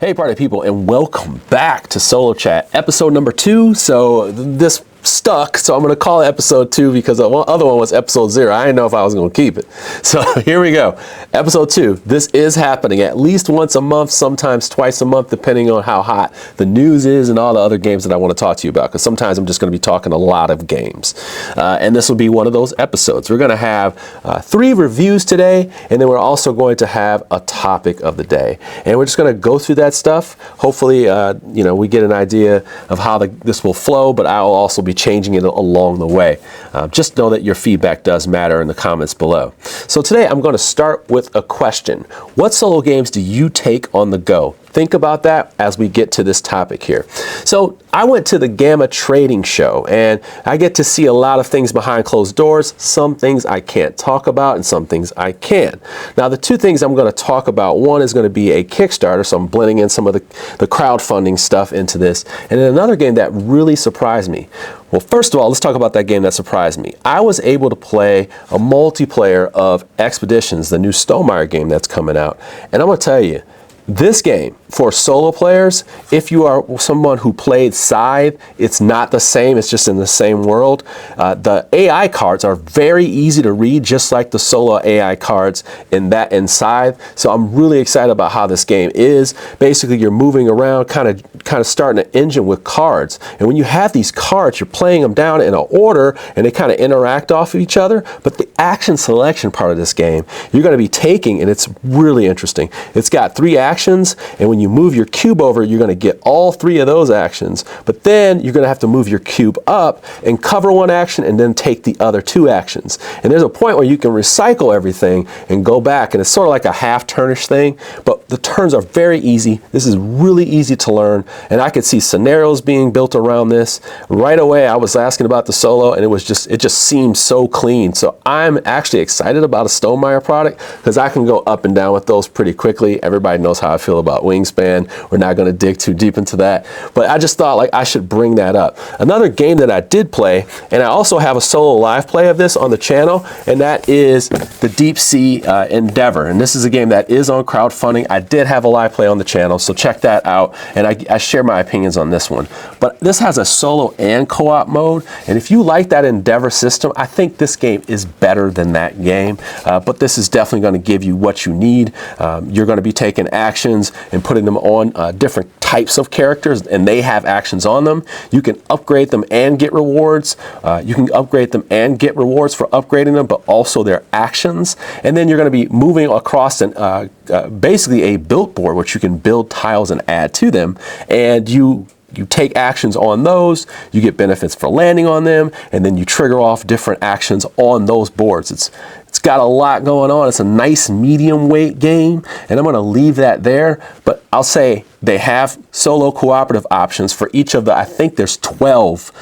Hey party people, and welcome back to Solo Chat, episode number 2. So this stuck, so I'm going to call it episode 2 because the other one was episode 0. I didn't know if I was going to keep it. So here we go. Episode 2. This is happening at least once a month, sometimes twice a month, depending on how hot the news is and all the other games that I want to talk to you about. Because sometimes I'm just going to be talking a lot of games. And this will be one of those episodes. We're going to have 3 reviews today, and then we're also going to have a topic of the day. And we're just going to go through that stuff. Hopefully, we get an idea of how this will flow, but I'll also be changing it along the way. Just know that your feedback does matter in the comments below. So today I'm going to start with a question. What solo games do you take on the go? Think about that as we get to this topic here. So I went to the Gamma Trading Show, and I get to see a lot of things behind closed doors. Some things I can't talk about and some things I can. Now the 2 things I'm going to talk about, one is going to be a Kickstarter, so I'm blending in some of the crowdfunding stuff into this, and then another game that really surprised me. Well, first of all, let's talk about that game that surprised me. I was able to play a multiplayer of Expeditions, the new Stonemaier game that's coming out, and I'm going to tell you, this game, for solo players, if you are someone who played Scythe, it's not the same, it's just in the same world. The AI cards are very easy to read, just like the solo AI cards in Scythe. So I'm really excited about how this game is. Basically, you're moving around, kind of starting an engine with cards. And when you have these cards, you're playing them down in an order, and they kind of interact off of each other. But the action selection part of this game, you're going to be taking, and it's really interesting. It's got 3 actions. And when you move your cube over, you're going to get all 3 of those actions. But then you're going to have to move your cube up and cover 1 action and then take the other 2 actions. And there's a point where you can recycle everything and go back. And it's sort of like a half turnish thing. But the turns are very easy. This is really easy to learn. And I could see scenarios being built around this. Right away, I was asking about the solo, and it just seemed so clean. So I'm actually excited about a Stonemaier product because I can go up and down with those pretty quickly. Everybody knows how I feel about Wingspan. We're not going to dig too deep into that, but I just thought like I should bring that up. Another game that I did play, and I also have a solo live play of this on the channel, and that is the Deep Sea Endeavor. And this is a game that is on crowdfunding. I did have a live play on the channel, so check that out. And I share my opinions on this one. But this has a solo and co-op mode, and if you like that Endeavor system, I think this game is better than that game. But this is definitely going to give you what you need. You're going to be taking actions and putting them on different types of characters, and they have actions on them. You can upgrade them and get rewards. You can upgrade them and get rewards for upgrading them, but also their actions. And then you're going to be moving across basically a built board, which you can build tiles and add to them. And you take actions on those, you get benefits for landing on them, and then you trigger off different actions on those boards. It's got a lot going on. It's a nice medium weight game, and I'm going to leave that there. But I'll say they have solo cooperative options for each of I think there's 12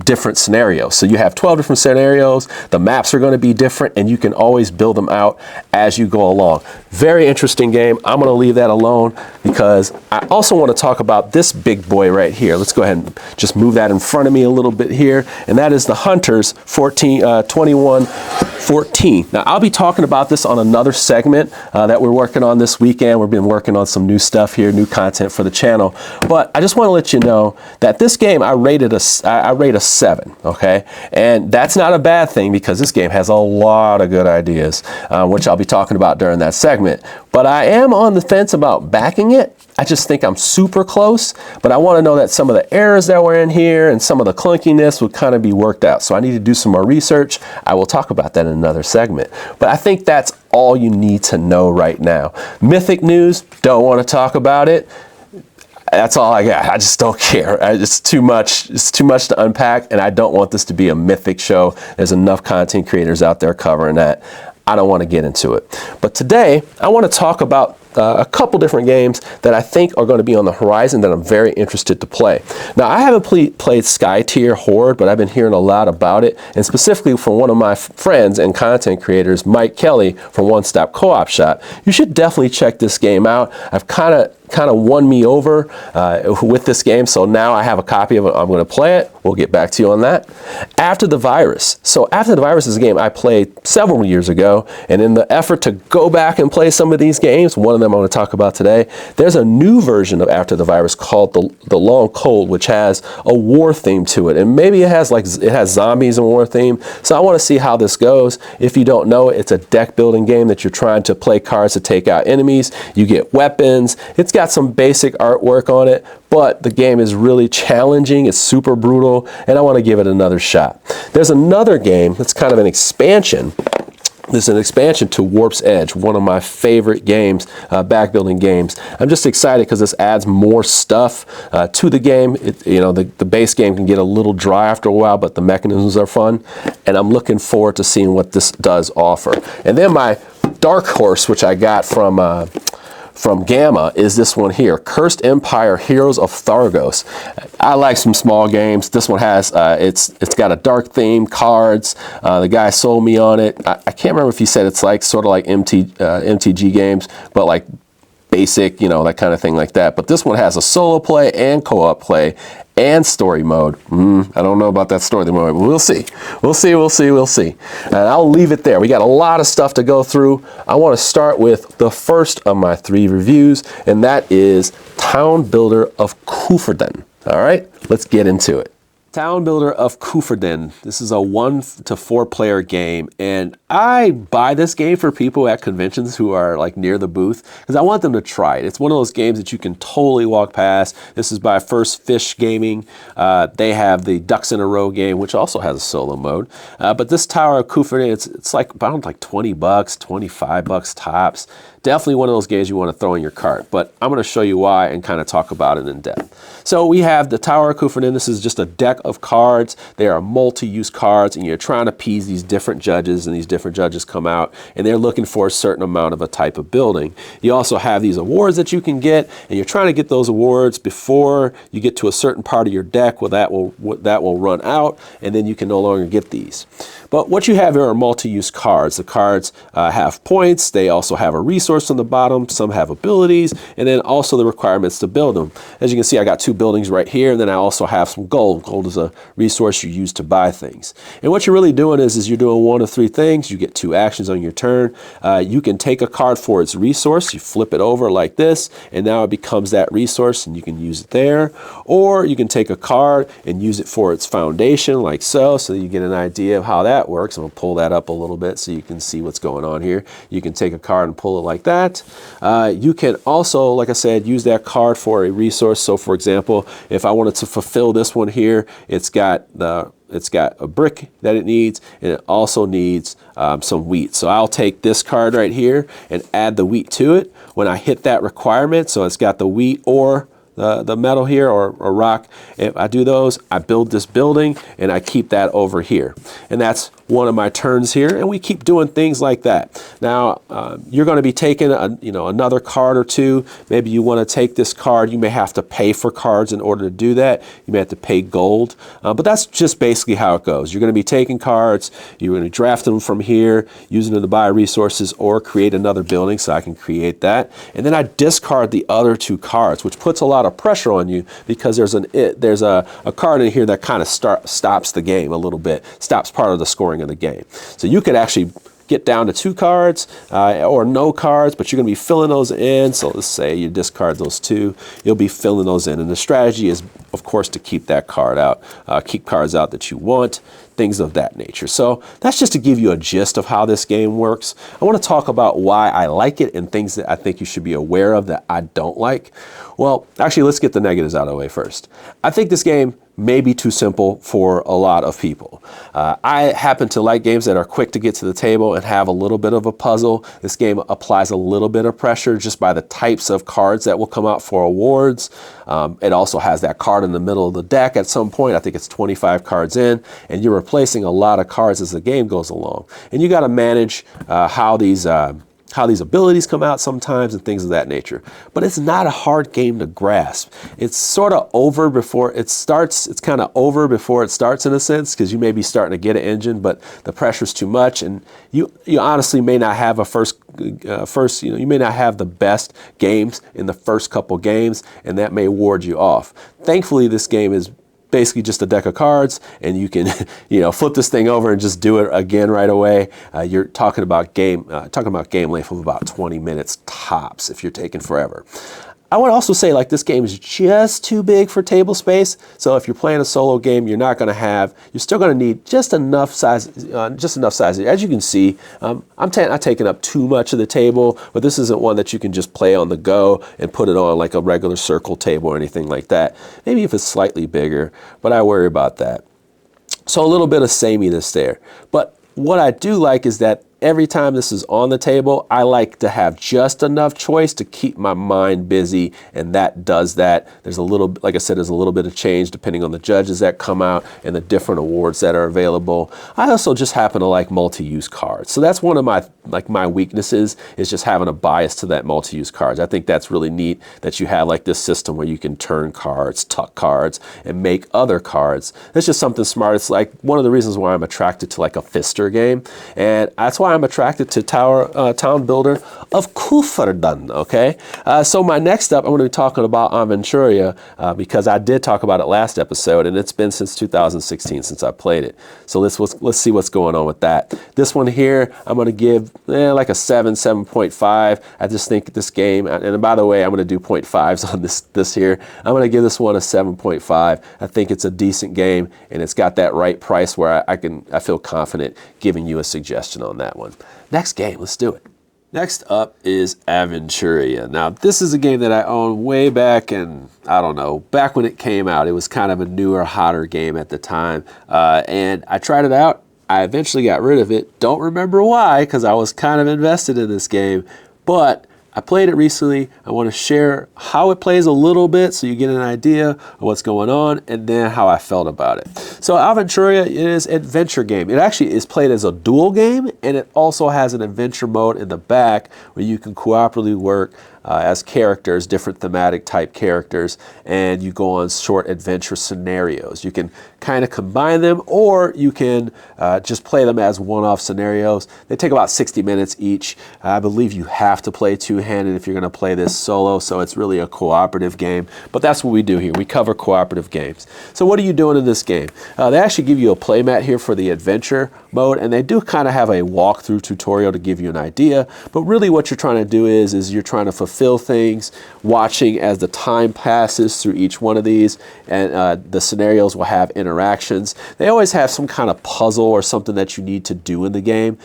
different scenarios. So you have 12 different scenarios. The maps are going to be different, and you can always build them out as you go along. Very interesting game. I'm going to leave that alone because I also want to talk about this big boy right here. Let's go ahead and just move that in front of me a little bit here, and that is the Hunters 2114. Now, I'll be talking about this on another segment that we're working on this weekend. We've been working on some new stuff here, new content for the channel. But I just want to let you know that this game I rate a 7, okay? And that's not a bad thing because this game has a lot of good ideas, which I'll be talking about during that segment. But I am on the fence about backing it. I just think I'm super close, but I want to know that some of the errors that were in here and some of the clunkiness would kind of be worked out. So I need to do some more research. I will talk about that in another segment. But I think that's all you need to know right now. Mythic news, don't want to talk about it. That's all I got. I just don't care. It's too much. It's too much to unpack, and I don't want this to be a Mythic show. There's enough content creators out there covering that. I don't want to get into it. But today, I want to talk about a couple different games that I think are going to be on the horizon that I'm very interested to play. Now, I haven't played Sky-Tier Horde, but I've been hearing a lot about it, and specifically from one of my friends and content creators, Mike Kelly from One Stop Co-op Shop. You should definitely check this game out. I've kind of won me over with this game, so now I have a copy of it. I'm going to play it. We'll get back to you on that. After the Virus. So After the Virus is a game I played several years ago, and in the effort to go back and play some of these games, one of them I want to talk about today. There's a new version of After the Virus called the Long Cold, which has a war theme to it, and maybe it has zombies and war theme. So I want to see how this goes. If you don't know, it's a deck building game that you're trying to play cards to take out enemies. You get weapons. It's got some basic artwork on it, but the game is really challenging. It's super brutal, and I want to give it another shot. There's another game that's kind of an expansion. This is an expansion to Warp's Edge, one of my favorite games, back building games. I'm just excited because this adds more stuff to the game. The base game can get a little dry after a while, but the mechanisms are fun, and I'm looking forward to seeing what this does offer. And then my dark horse, which I got from Gamma, is this one here, Cursed Empire Heroes of Thargos. I like some small games. This one has, it's got a dark theme, cards. The guy sold me on it. I can't remember if he said it's like sort of like MTG games, but like basic, that kind of thing like that. But this one has a solo play and co-op play and story mode. I don't know about that story mode, but we'll see. We'll see. And I'll leave it there. We got a lot of stuff to go through. I want to start with the first of my 3 reviews, and that is Town Builder of Coevorden. All right, let's get into it. Town Builder of Coevorden. This is a 1 to 4 player game, and I buy this game for people at conventions who are like near the booth because I want them to try it. It's one of those games that you can totally walk past. This is by First Fish Gaming. They have the Ducks in a Row game, which also has a solo mode. But this Tower of Coevorden, it's like about like $20, $25 tops. Definitely one of those games you want to throw in your cart, but I'm going to show you why and kind of talk about it in depth. So we have the Tower of Coevorden. This is just a deck of cards. They are multi-use cards, and you're trying to appease these different judges, and these different judges come out, and they're looking for a certain amount of a type of building. You also have these awards that you can get, and you're trying to get those awards before you get to a certain part of your deck. Well, that will run out, and then you can no longer get these. But what you have here are multi-use cards. The cards have points. They also have a resource on the bottom. Some have abilities, and then also the requirements to build them. As you can see, I got 2 buildings right here, and then I also have some gold. Gold is a resource you use to buy things. And what you're really doing is you're doing 1 of 3 things. You get 2 actions on your turn. You can take a card for its resource. You flip it over like this, and now it becomes that resource, and you can use it there. Or you can take a card and use it for its foundation, like so you get an idea of how that works. I'm going to pull that up a little bit so you can see what's going on here. You can take a card and pull it like that. You can also, like I said, use that card for a resource. So for example, if I wanted to fulfill this one here, it's got a brick that it needs, and it also needs some wheat. So I'll take this card right here and add the wheat to it when I hit that requirement. So it's got the wheat or the metal here or rock. If I do those, I build this building, and I keep that over here. And that's one of my turns here, and we keep doing things like that. Now, you're going to be taking another card or 2. Maybe you want to take this card. You may have to pay for cards in order to do that. You may have to pay gold, but that's just basically how it goes. You're going to be taking cards. You're going to draft them from here, using them to buy resources or create another building, so I can create that. And then I discard the other 2 cards, which puts a lot of pressure on you because there's a card in here that kind of stops the game a little bit, stops part of the scoring of the game. So you could actually get down to 2 cards or no cards, but you're going to be filling those in. So let's say you discard those 2, you'll be filling those in. And the strategy is, of course, to keep that card out, keep cards out that you want, things of that nature. So that's just to give you a gist of how this game works. I want to talk about why I like it and things that I think you should be aware of that I don't like. Well, actually, let's get the negatives out of the way first. I think this game may be too simple for a lot of people. I happen to like games that are quick to get to the table and have a little bit of a puzzle. This game applies a little bit of pressure just by the types of cards that will come out for awards. It also has that card in the middle of the deck at some point. I think it's 25 cards in, and you're replacing a lot of cards as the game goes along. And you got to manage how these abilities come out sometimes and things of that nature. But it's not a hard game to grasp. It's sort of over before it starts. It's kind of over before it starts in a sense, because you may be starting to get an engine, but the pressure's too much, and you honestly may not have you may not have the best games in the first couple games, and that may ward you off. Thankfully, this game is basically just a deck of cards, and you can, flip this thing over and just do it again right away. You're talking about game length of about 20 minutes tops if you're taking forever. I would also say, like, this game is just too big for table space. So if you're playing a solo game, you're still going to need just enough size. As you can see, I'm not taking up too much of the table, but this isn't one that you can just play on the go and put it on like a regular circle table or anything like that. Maybe if it's slightly bigger, but I worry about that. So a little bit of sameness there. But what I do like is that every time this is on the table, I like to have just enough choice to keep my mind busy, and that does that. There's a little, like I said, there's a little bit of change depending on the judges that come out and the different awards that are available. I also just happen to like multi-use cards. So that's one of my weaknesses, is just having a bias to that multi-use cards. I think that's really neat that you have like this system where you can turn cards, tuck cards, and make other cards. That's just something smart. It's like one of the reasons why I'm attracted to like a Fister game, and that's why I'm attracted to Town Builder of Coevorden, okay? So my next up, I'm going to be talking about Aventuria because I did talk about it last episode, and it's been since 2016 since I played it. So let's see what's going on with that. This one here, I'm going to give like a 7.5. I just think this game, and by the way, I'm going to do 0.5s on this here. I'm going to give this one a 7.5. I think it's a decent game, and it's got that right price where I feel confident giving you a suggestion on that one. Next game, let's do it. Next up is Aventuria. Now, this is a game that I owned way back in, I don't know, back when it came out. It was kind of a newer, hotter game at the time. And I tried it out. I eventually got rid of it. Don't remember why, because I was kind of invested in this game. But I played it recently. I want to share how it plays a little bit so you get an idea of what's going on, and then how I felt about it. So Aventuria is an adventure game. It actually is played as a dual game, and it also has an adventure mode in the back where you can cooperatively work as characters, different thematic type characters, and you go on short adventure scenarios. You can kind of combine them, or you can just play them as one-off scenarios. They take about 60 minutes each. I believe you have to play two-handed if you're going to play this solo, so it's really a cooperative game. But that's what we do here. We cover cooperative games. So what are you doing in this game? They actually give you a playmat here for the adventure mode, and they do kind of have a walkthrough tutorial to give you an idea. But really what you're trying to do is you're trying to fulfill things, watching as the time passes through each one of these, and the scenarios will have interactions. They always have some kind of puzzle or something that you need to do in the game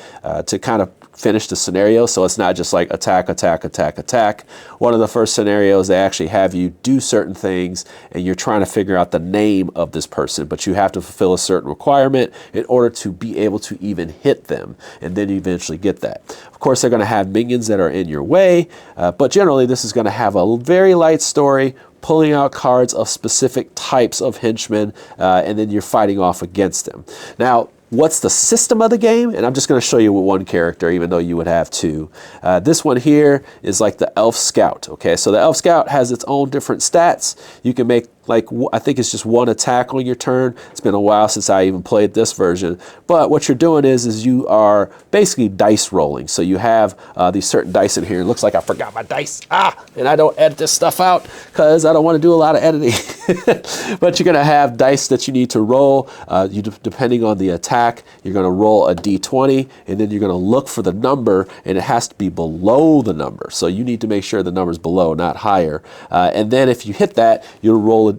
to kind of finish the scenario, so it's not just like attack, attack, attack, attack. One of the first scenarios, they actually have you do certain things, and you're trying to figure out the name of this person, but you have to fulfill a certain requirement in order to be able to even hit them, and then you eventually get that. Of course, they're going to have minions that are in your way, but generally this is going to have a very light story, pulling out cards of specific types of henchmen, and then you're fighting off against them. Now, what's the system of the game? And I'm just going to show you with one character, even though you would have two. This one here is like the Elf Scout. Okay, so the Elf Scout has its own different stats. You can make, like, I think it's just one attack on your turn. It's been a while since I even played this version. But what you're doing is you are basically dice rolling. So you have these certain dice in here. It looks like I forgot my dice. And I don't edit this stuff out because I don't want to do a lot of editing. But you're going to have dice that you need to roll. Depending on the attack, you're going to roll a d20, and then you're going to look for the number, and it has to be below the number. So you need to make sure the number's below, not higher. And then if you hit that, you'll roll a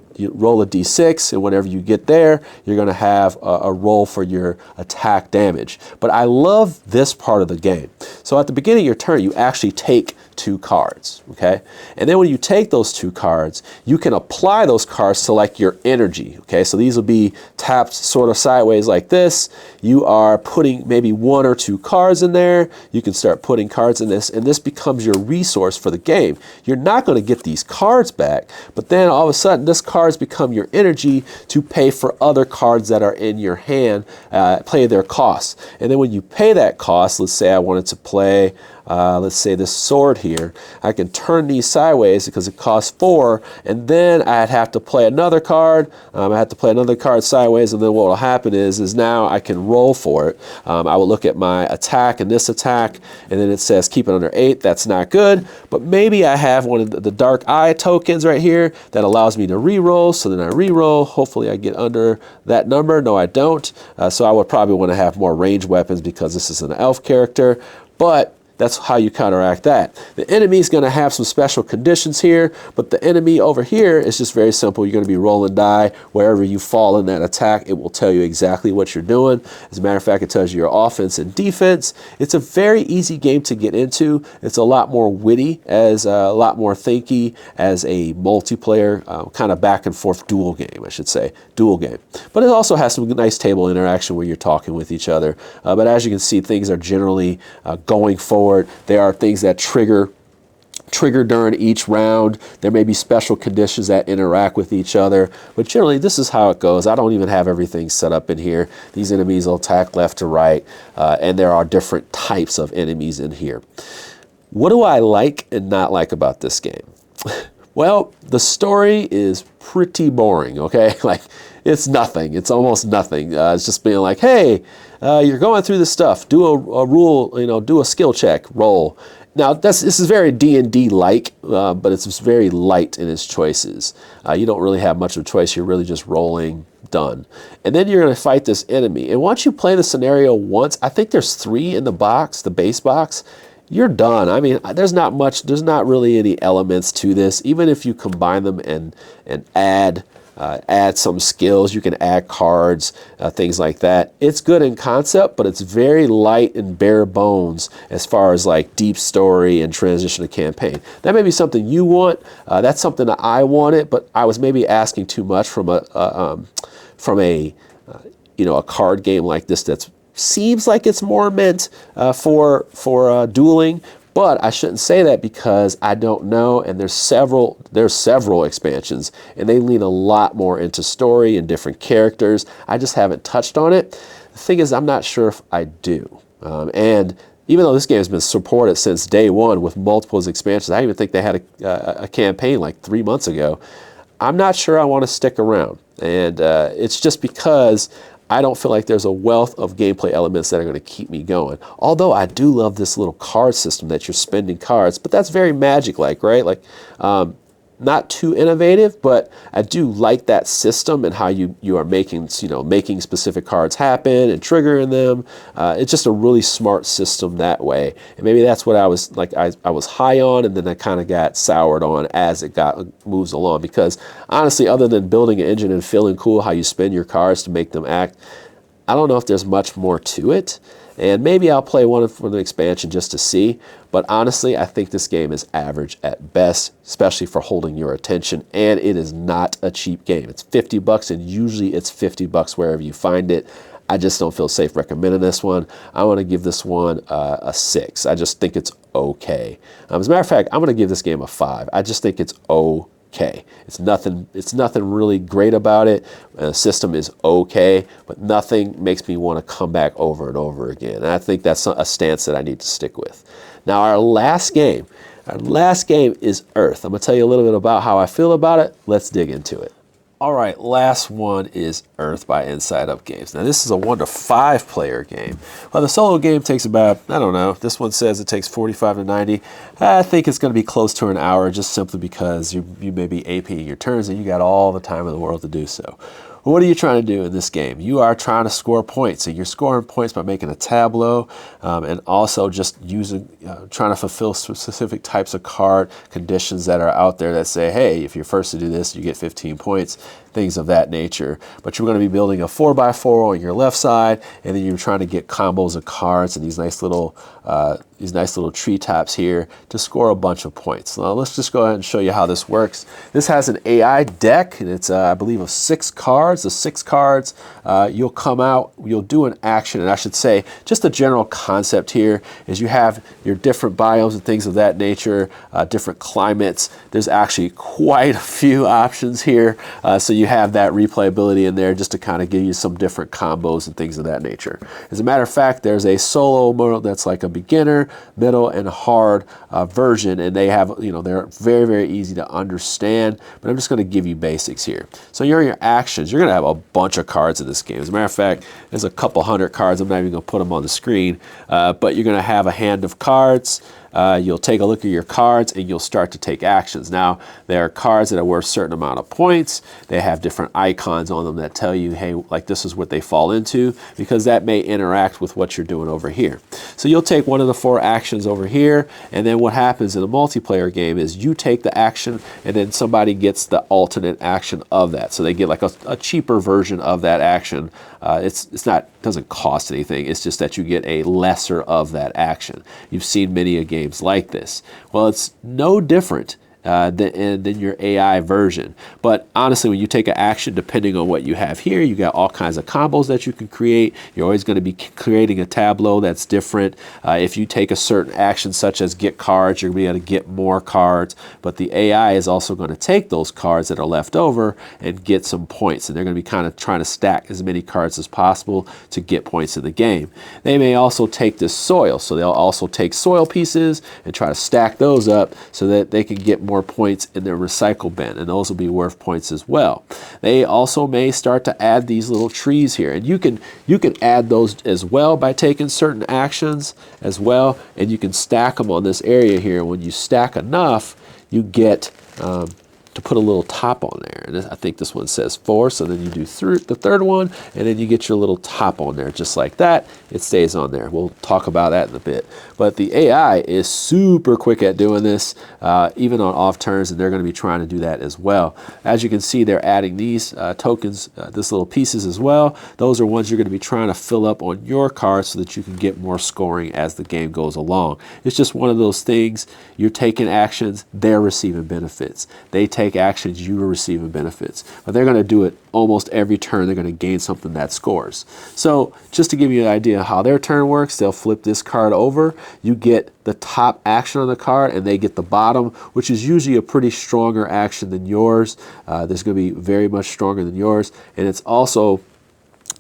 d6, and whenever you get there, you're going to have a roll for your attack damage. But I love this part of the game. So at the beginning of your turn, you actually take 2 cards, okay? And then when you take those 2 cards, you can apply those cards to like your energy, okay? So these will be tapped sort of sideways like this. You are putting maybe 1 or 2 cards in there. You can start putting cards in this, and this becomes your resource for the game. You're not going to get these cards back, but then all of a sudden, this cards become your energy to pay for other cards that are in your hand, pay their costs. And then when you pay that cost, let's say I wanted to play let's say this sword here, I can turn these sideways because it costs 4, and then I'd have to play another card. I have to play another card sideways, and then what will happen is now I can roll for it. I will look at my attack and this attack, and then it says keep it under 8. That's not good, but maybe I have one of the dark eye tokens right here that allows me to re-roll, so then I re-roll. Hopefully I get under that number. No, I don't. So I would probably want to have more ranged weapons because this is an elf character, but that's how you counteract that. The enemy is going to have some special conditions here, but the enemy over here is just very simple. You're going to be rolling die. Wherever you fall in that attack, it will tell you exactly what you're doing. As a matter of fact, it tells you your offense and defense. It's a very easy game to get into. It's a lot more witty, as a lot more thinky as a multiplayer kind of back and forth duel game, I should say, duel game. But it also has some nice table interaction where you're talking with each other. But as you can see, things are generally going forward. There are things that trigger during each round. There may be special conditions that interact with each other, but generally this is how it goes. I don't even have everything set up in here. These enemies will attack left to right, and there are different types of enemies in here. What do I like and not like about this game? Well, the story is pretty boring, okay? Like, it's nothing. It's almost nothing. It's just being like, hey, you're going through this stuff. Do a rule, do a skill check, roll. Now, this is very D&D-like, but it's very light in its choices. You don't really have much of a choice. You're really just rolling, done. And then you're going to fight this enemy. And once you play the scenario once, I think there's 3 in the box, the base box, you're done. I mean, there's not really any elements to this. Even if you combine them and add some skills, you can add cards, things like that. It's good in concept, but it's very light and bare bones as far as like deep story and transition to campaign. That may be something you want. That's something that I wanted, but I was maybe asking too much from a card game like this that seems like it's more meant for dueling. But I shouldn't say that because I don't know, and there's several expansions, and they lean a lot more into story and different characters. I just haven't touched on it. The thing is, I'm not sure if I do. And even though this game has been supported since day one with multiple expansions, I even think they had a campaign like 3 months ago. I'm not sure I want to stick around, and it's just because I don't feel like there's a wealth of gameplay elements that are going to keep me going. Although I do love this little card system that you're spending cards, but that's very Magic-like, right? Like, not too innovative, but I do like that system and how you are making specific cards happen and triggering them. It's just a really smart system that way. And maybe that's what I was like. I was high on, and then I kind of got soured on as it moves along. Because honestly, other than building an engine and feeling cool how you spend your cards to make them act, I don't know if there's much more to it. And maybe I'll play one for the expansion just to see. But honestly, I think this game is average at best, especially for holding your attention. And it is not a cheap game. It's $50, and usually it's $50 wherever you find it. I just don't feel safe recommending this one. I want to give this one a 6. I just think it's okay. As a matter of fact, I'm going to give this game a 5. I just think it's okay. It's nothing really great about it. The system is okay, but nothing makes me want to come back over and over again. And I think that's a stance that I need to stick with. Now, our last game is Earth. I'm going to tell you a little bit about how I feel about it. Let's dig into it. All right, last one is Earth by Inside Up Games. Now, this is a 1 to 5 player game. Well, the solo game takes about, I don't know, this one says it takes 45 to 90. I think it's going to be close to an hour just simply because you may be APing your turns and you got all the time in the world to do so. What are you trying to do in this game? You are trying to score points. So you're scoring points by making a tableau and also just trying to fulfill specific types of card conditions that are out there that say, hey, if you're first to do this, you get 15 points, things of that nature. But you're going to be building a 4x4 on your left side, and then you're trying to get combos of cards and these nice little treetops here to score a bunch of points. Now let's just go ahead and show you how this works. This has an AI deck, and it's I believe of 6 cards. The 6 cards, you'll come out, you'll do an action, and I should say just the general concept here is you have your different biomes and things of that nature, different climates. There's actually quite a few options here, so you have that replayability in there just to kind of give you some different combos and things of that nature. As a matter of fact, there's a solo mode that's like a beginner, middle, and hard version, and they have, they're very, very easy to understand, but I'm just going to give you basics here. So you're in your actions. You're going to have a bunch of cards in this game. As a matter of fact, there's a couple hundred cards. I'm not even going to put them on the screen, but you're going to have a hand of cards. you'll take a look at your cards and you'll start to take actions. Now, there are cards that are worth a certain amount of points. They have different icons on them that tell you, hey, like this is what they fall into, because that may interact with what you're doing over here. So you'll take one of the 4 actions over here, and then what happens in a multiplayer game is you take the action and then somebody gets the alternate action of that. So they get like a cheaper version of that action. Doesn't cost anything. It's just that you get a lesser of that action. You've seen many games like this. Well, it's no different than your AI version. But honestly, when you take an action, depending on what you have here, you got all kinds of combos that you can create. You're always going to be creating a tableau that's different. If you take a certain action, such as get cards, you're going to be able to get more cards. But the AI is also going to take those cards that are left over and get some points. And they're going to be kind of trying to stack as many cards as possible to get points in the game. They may also take this soil. So they'll also take soil pieces and try to stack those up so that they can get more points in their recycle bin, and those will be worth points as well. They also may start to add these little trees here, and you can add those as well by taking certain actions as well, and you can stack them on this area here. When you stack enough, you get to put a little top on there, and I think this one says 4, so then you do the third one, and then you get your little top on there just like that. It stays on there. We'll talk about that in a bit. But the AI is super quick at doing this, even on off turns, and they're going to be trying to do that as well. As you can see, they're adding these tokens, this little pieces as well. Those are ones you're going to be trying to fill up on your card so that you can get more scoring as the game goes along. It's just one of those things. You're taking actions, they're receiving benefits. They take actions, you are receiving benefits. But they're going to do it almost every turn. They're going to gain something that scores. So just to give you an idea of how their turn works, they'll flip this card over. You get the top action on the card, and they get the bottom, which is usually a pretty stronger action than yours. There's going to be very much stronger than yours, and it's also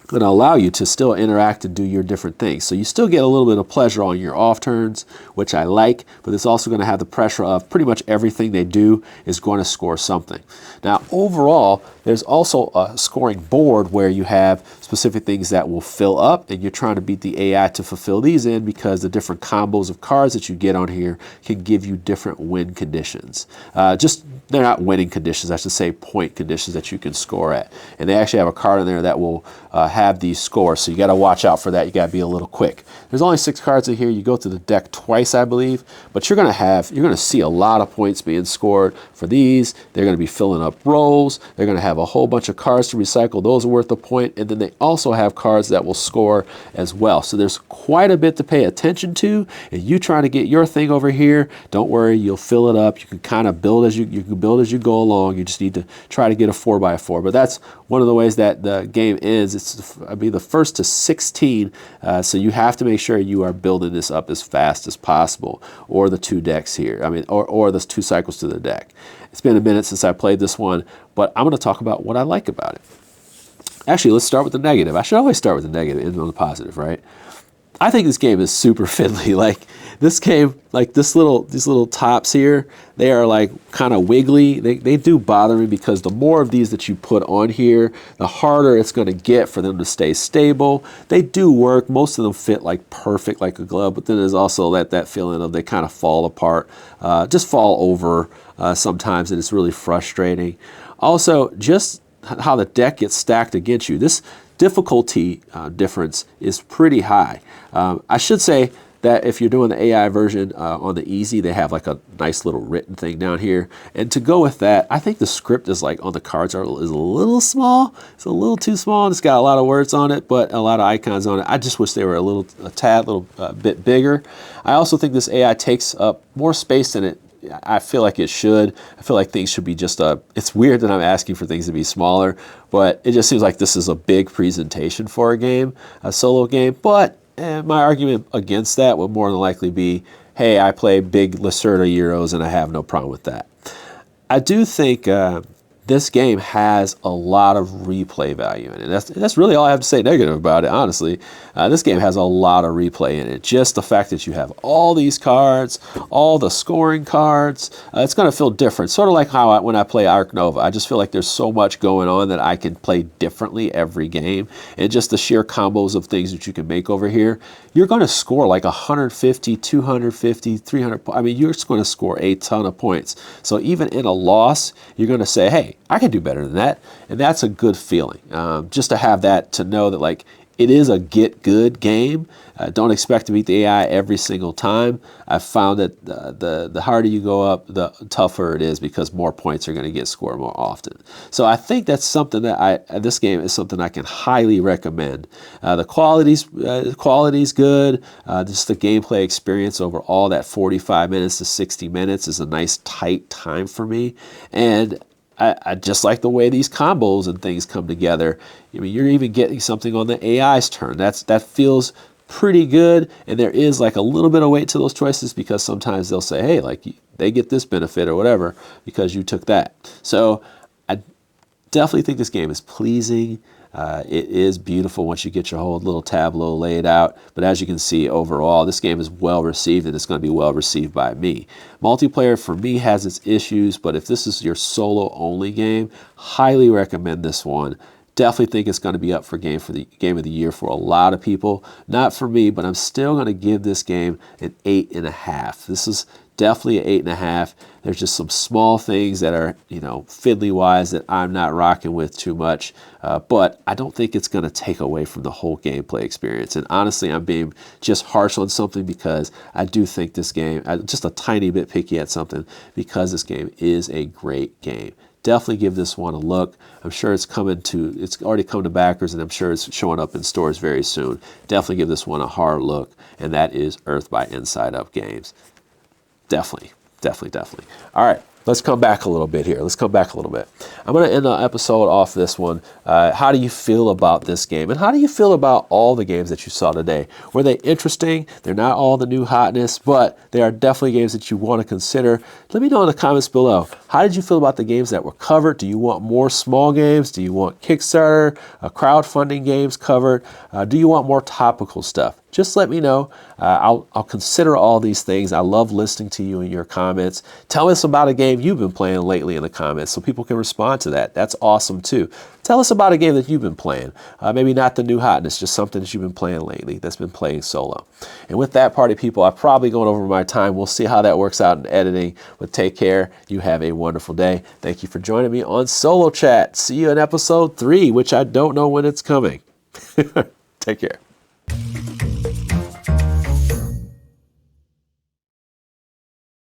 going to allow you to still interact and do your different things. So you still get a little bit of pleasure on your off turns, which I like, but it's also going to have the pressure of pretty much everything they do is going to score something. Now, overall, there's also a scoring board where you have specific things that will fill up, and you're trying to beat the AI to fulfill these in, because the different combos of cards that you get on here can give you different win conditions. They're not winning conditions, I should say point conditions that you can score at. And they actually have a card in there that will have these scores, so you got to watch out for that. You got to be a little quick. There's only 6 cards in here. You go through the deck twice, I believe, but you're going to see a lot of points being scored for these. They're going to be filling up rolls. They're going to have a whole bunch of cards to recycle. Those are worth a point, and then they also have cards that will score as well. So there's quite a bit to pay attention to, and you trying to get your thing over here, don't worry, you'll fill it up. You can kind of build as you build as you go along. You just need to try to get a 4x4, but that's one of the ways that the game ends. It's be the first to 16, so you have to make sure you are building this up as fast as possible, or the 2 decks here. Or the 2 cycles to the deck. It's been a minute since I played this one, but I'm going to talk about what I like about it. Actually, let's start with the negative. I should always start with the negative and on the positive, right? I think this game is super fiddly. Like this game, like these little tops here, they are like kind of wiggly. They do bother me, because the more of these that you put on here, the harder it's going to get for them to stay stable. They do work. Most of them fit like perfect like a glove, but then there's also that feeling of they kind of fall apart, just fall over sometimes, and it's really frustrating. Also, just how the deck gets stacked against you. This difficulty difference is pretty high. I should say that if you're doing the AI version on the easy, they have like a nice little written thing down here. And to go with that, I think the script is like on the cards is a little small. It's a little too small. It's got a lot of words on it, but a lot of icons on it. I just wish they were a bit bigger. I also think this AI takes up more space than I feel like it should. I feel like things should be it's weird that I'm asking for things to be smaller, but it just seems like this is a big presentation for a solo game. But my argument against that would more than likely be, hey, I play big Lacerda Euros and I have no problem with that. I do think this game has a lot of replay value in it. That's really all I have to say negative about it, honestly. This game has a lot of replay in it. Just the fact that you have all these cards, all the scoring cards, it's going to feel different. Sort of like how when I play Ark Nova, I just feel like there's so much going on that I can play differently every game. And just the sheer combos of things that you can make over here, you're going to score like 150, 250, 300. I mean, you're just going to score a ton of points. So even in a loss, you're going to say, hey, I can do better than that. And that's a good feeling. Just to have that, to know that like it is a get good game. Don't expect to beat the AI every single time. I've found that the harder you go up, the tougher it is because more points are going to get scored more often. So I think that's something that this game is something I can highly recommend. The quality's good. Just the gameplay experience over all that 45 minutes to 60 minutes is a nice tight time for me. And I just like the way these combos and things come together. I mean, you're even getting something on the AI's turn. That feels pretty good, and there is like a little bit of weight to those choices because sometimes they'll say, hey, like they get this benefit or whatever because you took that. So I definitely think this game is pleasing. It is beautiful once you get your whole little tableau laid out. But as you can see, overall, this game is well received, and it's going to be well received by me. Multiplayer, for me, has its issues, but if this is your solo-only game, highly recommend this one. Definitely think it's going to be up for game of the year for a lot of people. Not for me, but I'm still going to give this game an 8.5. This is definitely an 8.5. There's just some small things that are, fiddly wise that I'm not rocking with too much. But I don't think it's going to take away from the whole gameplay experience. And honestly, I'm being just harsh on something because I do think this game, I'm just a tiny bit picky at something because this game is a great game. Definitely give this one a look. I'm sure it's already come to backers, and I'm sure it's showing up in stores very soon. Definitely give this one a hard look, and that is Earth by Inside Up Games. Definitely. All right, let's come back a little bit here. I'm going to end the episode off this one. How do you feel about this game? And how do you feel about all the games that you saw today? Were they interesting? They're not all the new hotness, but they are definitely games that you want to consider. Let me know in the comments below. How did you feel about the games that were covered? Do you want more small games? Do you want Kickstarter, crowdfunding games covered? Do you want more topical stuff? Just let me know. I'll consider all these things. I love listening to you in your comments. Tell us about a game you've been playing lately in the comments so people can respond to that. That's awesome too. Tell us about a game that you've been playing. Maybe not the new hotness, just something that you've been playing lately that's been playing solo. And with that, party people, I'm probably going over my time. We'll see how that works out in editing. But take care. You have a wonderful day. Thank you for joining me on Solo Chat. See you in episode 3, which I don't know when it's coming. Take care.